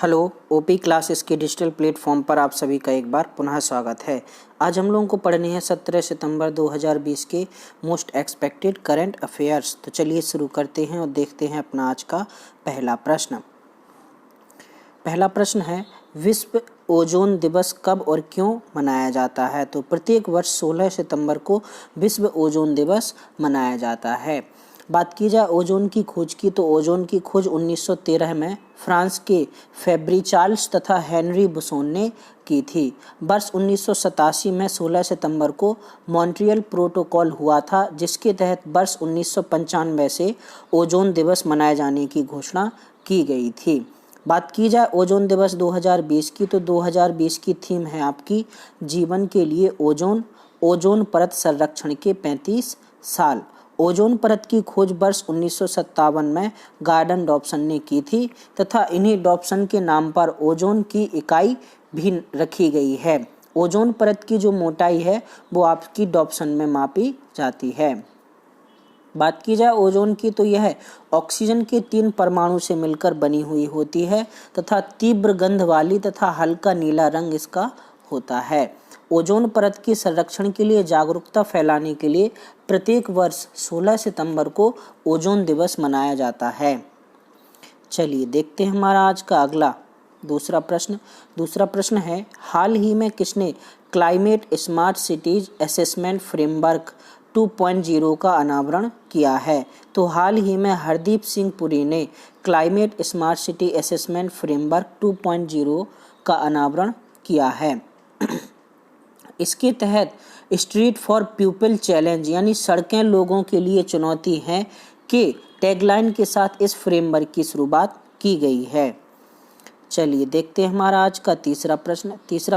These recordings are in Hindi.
हेलो। ओपी क्लासेस के डिजिटल प्लेटफॉर्म पर आप सभी का एक बार पुनः स्वागत है। आज हम लोगों को पढ़नी है 17 सितंबर 2020 के मोस्ट एक्सपेक्टेड करंट अफेयर्स। तो चलिए शुरू करते हैं और देखते हैं अपना आज का पहला प्रश्न। पहला प्रश्न है, विश्व ओजोन दिवस कब और क्यों मनाया जाता है? तो प्रत्येक वर्ष 16 सितंबर को विश्व ओजोन दिवस मनाया जाता है। बात की जाए ओजोन की खोज की, तो ओजोन की खोज 1913 में फ्रांस के फेब्री चार्ल्स तथा हेनरी बुसोन ने की थी। वर्ष 1987 में 16 सितंबर को मॉन्ट्रियल प्रोटोकॉल हुआ था, जिसके तहत वर्ष 1995 से ओजोन दिवस मनाए जाने की घोषणा की गई थी। बात की जाए ओजोन दिवस 2020 की, तो 2020 की थीम है आपकी जीवन के लिए ओजोन, ओजोन परत संरक्षण के 35 साल। ओजोन परत की खोज वर्ष 1957 में गॉर्डन डॉप्सन ने की थी तथा इन्हीं डॉप्सन के नाम पर ओजोन की इकाई भी रखी गई है। ओजोन परत की जो मोटाई है वो आपकी डॉप्सन में मापी जाती है। बात की जाए ओजोन की, तो यह ऑक्सीजन के 3 परमाणु से मिलकर बनी हुई होती है तथा तीव्र गंध वाली तथा हल्का नीला रंग इसका होता है। ओजोन परत के संरक्षण के लिए जागरूकता फैलाने के लिए प्रत्येक वर्ष 16 सितंबर को ओजोन दिवस मनाया जाता है। चलिए देखते हैं हमारा आज का अगला दूसरा प्रश्न है, हाल ही में किसने climate smart cities assessment framework 2.0 का अनावरण किया है? तो हाल ही में हरदीप सिंह पुरी ने climate smart city assessment framework 2.0 का अनावरण किया है। इसके तहत स्ट्रीट फॉर पीपल चैलेंज यानी सड़कें लोगों के लिए चुनौती हैं के टैगलाइन के साथ इस फ्रेमवर्क की शुरुआत की गई है। चलिए देखते हैं हमारा आज का तीसरा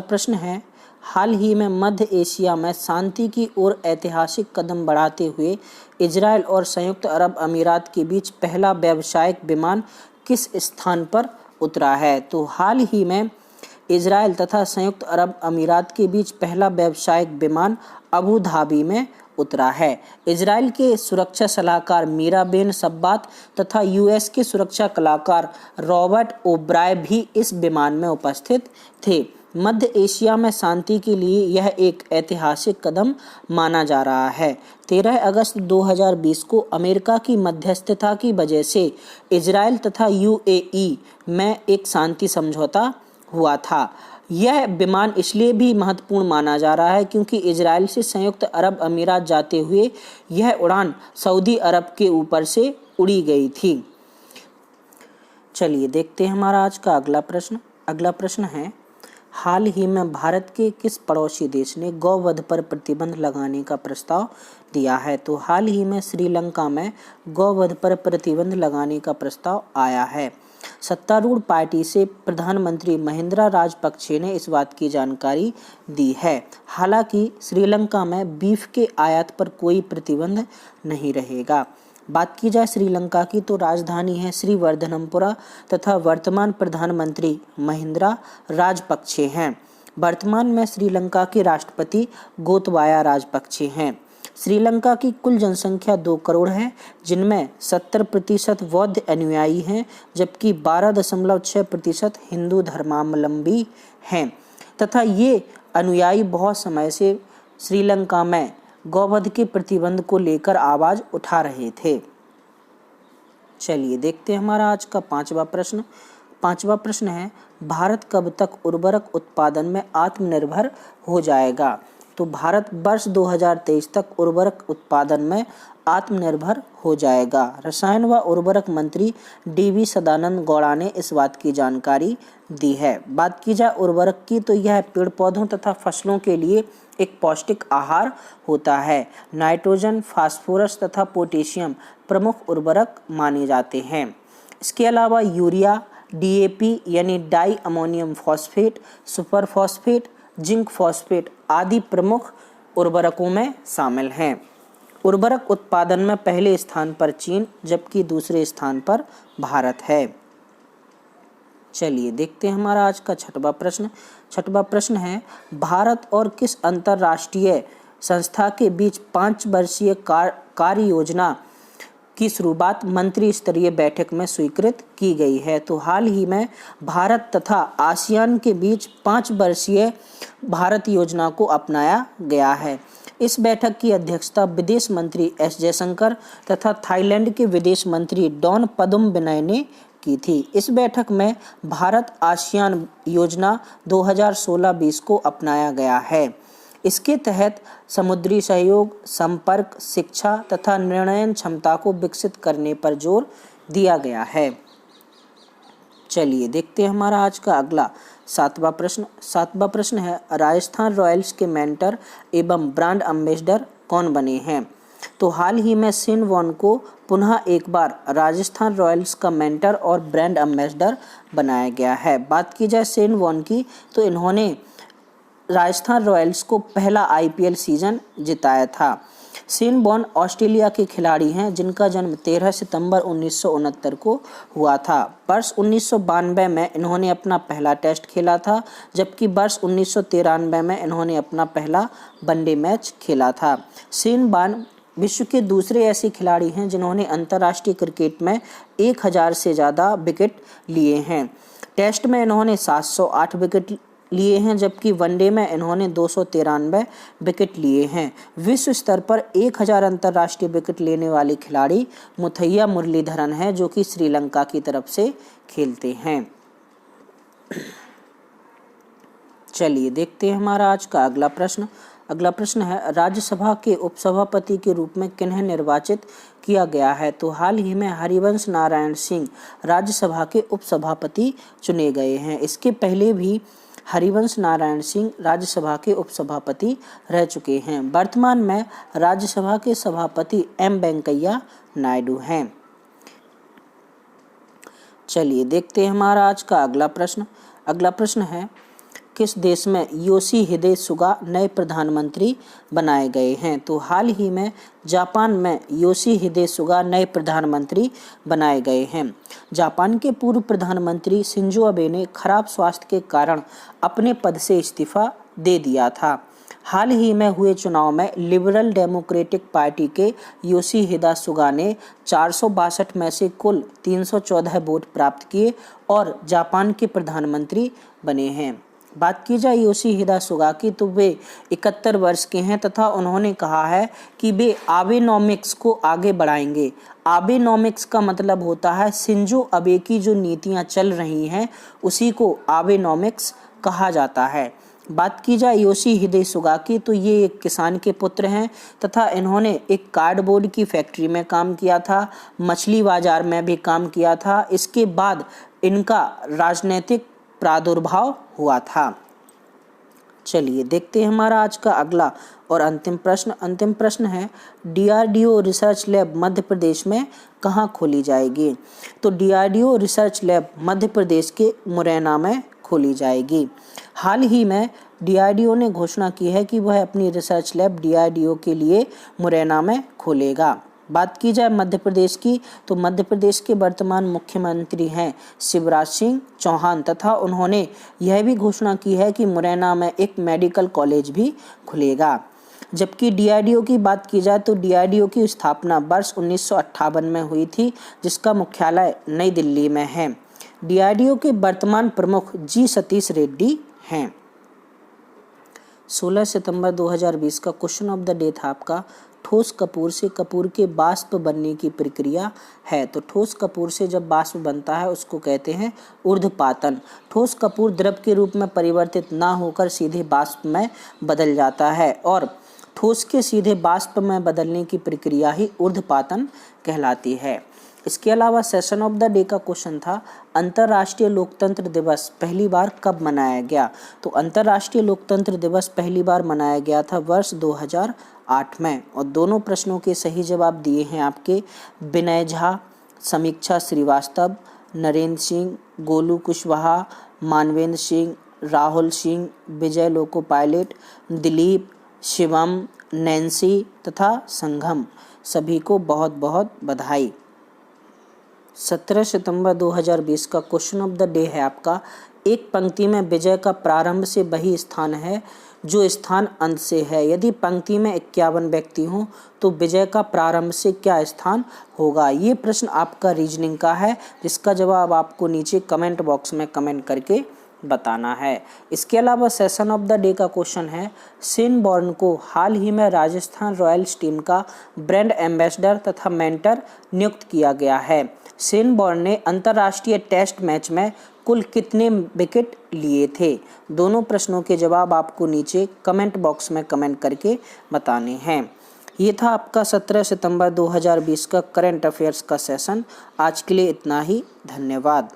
प्रश्न है, हाल ही में मध्य एशिया में शांति की ओर ऐतिहासिक कदम बढ़ाते हुए इजराइल और संयुक्त अरब अमीरात के बीच पहला व्यावसायिक विमान किस स्थान पर उतरा है? तो हाल ही में इजराइल तथा संयुक्त अरब अमीरात के बीच पहला व्यावसायिक विमान अबू धाबी में उतरा है। इजराइल के सुरक्षा सलाहकार मीरा बेन सब्बात तथा यूएस के सुरक्षा सलाहकार रॉबर्ट ओब्राय भी इस विमान में उपस्थित थे। मध्य एशिया में शांति के लिए यह एक ऐतिहासिक कदम माना जा रहा है। 13 अगस्त 2020 को अमेरिका की मध्यस्थता की वजह से इजराइल तथा यूएई में एक शांति समझौता हुआ था। यह विमान इसलिए भी महत्वपूर्ण माना जा रहा है क्योंकि इजराइल से संयुक्त अरब अमीरात जाते हुए यह उड़ान सऊदी अरब के ऊपर से उड़ी गई थी। चलिए देखते हैं हमारा आज का अगला प्रश्न है, हाल ही में भारत के किस पड़ोसी देश ने गौवध पर प्रतिबंध लगाने का प्रस्ताव दिया है? तो हाल ही में श्रीलंका में गौवध पर प्रतिबंध लगाने का प्रस्ताव आया है। सत्तारूढ़ पार्टी से प्रधानमंत्री महिंद्रा राजपक्षे ने इस बात की जानकारी दी है। हालांकि श्रीलंका में बीफ के आयात पर कोई प्रतिबंध नहीं रहेगा। बात की जाए श्रीलंका की, तो राजधानी है श्रीवर्धनपुरा तथा वर्तमान प्रधानमंत्री महिंद्रा राजपक्षे हैं। वर्तमान में श्रीलंका के राष्ट्रपति गोतबाया राजपक्षे हैं। श्रीलंका की कुल जनसंख्या 2 करोड़ है, जिनमें 70% बौद्ध अनुयायी हैं, जबकि 12.6% हिंदू धर्मावलंबी हैं तथा ये अनुयायी बहुत समय से श्रीलंका में गौवध के प्रतिबंध को लेकर आवाज उठा रहे थे। चलिए देखते हैं हमारा आज का पांचवा प्रश्न है, भारत कब तक उर्वरक उत्पादन में आत्मनिर्भर हो जाएगा? तो भारत वर्ष 2023 तक उर्वरक उत्पादन में आत्मनिर्भर हो जाएगा। रसायन व उर्वरक मंत्री डीवी सदानंद गौड़ा ने इस बात की जानकारी दी है। बात की जाए उर्वरक की, तो यह पेड़ पौधों तथा फसलों के लिए एक पौष्टिक आहार होता है। नाइट्रोजन, फास्फोरस तथा पोटेशियम प्रमुख उर्वरक माने जाते हैं। इसके अलावा यूरिया, डीएपी यानी di ammonium phosphate, super phosphate, zinc phosphate आदि प्रमुख उर्वरकों में शामिल हैं। उर्वरक उत्पादन में पहले स्थान पर चीन जबकि दूसरे स्थान पर भारत है। चलिए देखते हैं हमारा आज का छठवां प्रश्न है, भारत और किस अंतर्राष्ट्रीय संस्था के बीच 5 वर्षीय कार्य योजना की शुरुआत मंत्री स्तरीय बैठक में स्वीकृत की गई है। तो हाल ही में भारत तथा आसियान के बीच 5 वर्षीय भारत योजना को अपनाया गया है। इस बैठक की अध्यक्षता विदेश मंत्री एस जयशंकर तथा थाईलैंड के विदेश मंत्री डॉन पदुमबिनाई ने की थी। इस बैठक में भारत आसियान योजना 2016-20 को अपनाया गया है। इसके तहत समुद्री सहयोग, संपर्क, शिक्षा तथा निर्णय क्षमता को विकसित करने पर जोर दिया गया है। चलिए देखते हैं हमारा आज का अगला 7वां प्रश्न। 7वां प्रश्न है, राजस्थान रॉयल्स के मेंटर एवं ब्रांड एम्बेसडर कौन बने हैं? तो हाल ही में शेन वॉर्न को पुनः एक बार राजस्थान रॉयल्स का मेंटर और ब्रांड एम्बेसडर बनाया गया है। बात की जाए शेन वॉर्न की, तो इन्होंने राजस्थान रॉयल्स को पहला आईपीएल सीजन जिताया था। शेन वॉर्न ऑस्ट्रेलिया के खिलाड़ी हैं जिनका जन्म 13 सितंबर 1969 को हुआ था। वर्ष 1992 में इन्होंने अपना पहला टेस्ट खेला था, जबकि वर्ष 1993 में इन्होंने अपना पहला वनडे मैच खेला था। शेन वॉर्न विश्व के दूसरे ऐसे खिलाड़ी हैं जिन्होंने अंतर्राष्ट्रीय क्रिकेट में 1000 से ज़्यादा विकेट लिए हैं। टेस्ट में इन्होंने 708 विकेट लिए हैं, जबकि वनडे में इन्होंने 293 विकेट लिए हैं। विश्व स्तर पर 1000 अंतर्राष्ट्रीय विकेट लेने वाले खिलाड़ी मुथैया मुरलीधरन हैं, जो कि श्रीलंका की तरफ से खेलते हैं। चलिए देखते हैं हमारा आज का अगला प्रश्न। अगला प्रश्न है, राज्यसभा के उपसभापति के रूप में किन्हें निर्वाचित किया गया है? तो हाल ही में हरिवंश नारायण सिंह राज्यसभा के उपसभापति चुने गए हैं। इसके पहले भी हरिवंश नारायण सिंह राज्यसभा के उपसभापति रह चुके हैं। वर्तमान में राज्यसभा के सभापति एम वेंकैया नायडू हैं। चलिए देखते हैं हमारा आज का अगला प्रश्न। अगला प्रश्न है, किस देश में योशिहिदे सुगा नए प्रधानमंत्री बनाए गए हैं? तो हाल ही में जापान में योशिहिदे सुगा नए प्रधानमंत्री बनाए गए हैं। जापान के पूर्व प्रधानमंत्री शिंजो अबे ने खराब स्वास्थ्य के कारण अपने पद से इस्तीफा दे दिया था। हाल ही में हुए चुनाव में लिबरल डेमोक्रेटिक पार्टी के योशिहिदा सुगा ने 462 में से कुल 314 वोट प्राप्त किए और जापान के प्रधानमंत्री बने हैं। बात की जाए योशिहिदा सुगा की, तो वे 71 वर्ष के हैं तथा उन्होंने कहा है कि वे आबेनॉमिक्स को आगे बढ़ाएंगे। आबेनॉमिक्स का मतलब होता है शिंजो अबे की जो नीतियां चल रही हैं उसी को आबेनॉमिक्स कहा जाता है। बात की जाए योशिहिदे सुगा की, तो ये एक किसान के पुत्र हैं तथा इन्होंने एक कार्डबोर्ड की फैक्ट्री में काम किया था, मछली बाजार में भी काम किया था। इसके बाद इनका राजनीतिक प्रादुर्भाव हुआ था। चलिए देखते हैं हमारा आज का अगला और अंतिम प्रश्न। अंतिम प्रश्न है, DRDO research lab Madhya Pradesh में कहाँ खोली जाएगी? तो DRDO research lab Madhya Pradesh के मुरैना में खोली जाएगी। हाल ही में डीआरडीओ ने घोषणा की है कि वह अपनी रिसर्च लैब डीआरडीओ के लिए मुरैना में खोलेगा। बात की जाए मध्य प्रदेश की, तो मध्य प्रदेश के वर्तमान मुख्यमंत्री हैं शिवराज सिंह चौहान तथा उन्होंने यह भी घोषणा की है कि मुरैना में एक मेडिकल कॉलेज भी खुलेगा। जबकि डीआरडीओ की बात की जाए तो डीआरडीओ की स्थापना वर्ष 1958 में हुई थी, जिसका मुख्यालय नई दिल्ली में है। डीआरडीओ के वर्तमान प्रमुख जी सतीश रेड्डी हैं। 16 सितंबर 2020 का क्वेश्चन ऑफ द डे था आपका, ठोस कपूर से कपूर के बाष्प बनने की प्रक्रिया है। तो ठोस कपूर से जब बाष्प बनता है उसको कहते हैं ऊर्ध्वपातन। ठोस कपूर द्रव के रूप में परिवर्तित ना होकर सीधे बाष्प में बदल जाता है और ठोस के सीधे बाष्प में बदलने की प्रक्रिया ही ऊर्ध्वपातन कहलाती है। इसके अलावा सेशन ऑफ द डे का क्वेश्चन था, अंतर्राष्ट्रीय लोकतंत्र दिवस पहली बार कब मनाया गया? तो अंतर्राष्ट्रीय लोकतंत्र दिवस पहली बार मनाया गया था वर्ष 2008 में। और दोनों प्रश्नों के सही जवाब दिए हैं आपके Vinay Jha, Samiksha Srivastava, Narendra Singh, Golu Kushwaha, Manvendra Singh, Rahul Singh, Vijay loco pilot, Dilip, Shivam, Nancy तथा संगम। सभी को बहुत बहुत बधाई। 17 सितंबर 2020 का क्वेश्चन ऑफ द डे है आपका, एक पंक्ति में विजय का प्रारंभ से वही स्थान है जो स्थान अंत से है। यदि पंक्ति में 51 व्यक्ति हों तो विजय का प्रारंभ से क्या स्थान होगा। ये प्रश्न आपका रीजनिंग का है, जिसका जवाब आपको नीचे कमेंट बॉक्स में कमेंट करके बताना है। इसके अलावा सेशन ऑफ द डे का क्वेश्चन है, शेन वॉर्न को हाल ही में राजस्थान रॉयल्स टीम का ब्रांड एम्बेसडर तथा मेंटर नियुक्त किया गया है। शेन वॉर्न ने अंतर्राष्ट्रीय टेस्ट मैच में कुल कितने विकेट लिए थे। दोनों प्रश्नों के जवाब आपको नीचे कमेंट बॉक्स में कमेंट करके बताने हैं। ये था आपका 17 सितंबर 2020 का करंट अफेयर्स का सेशन। आज के लिए इतना ही। धन्यवाद।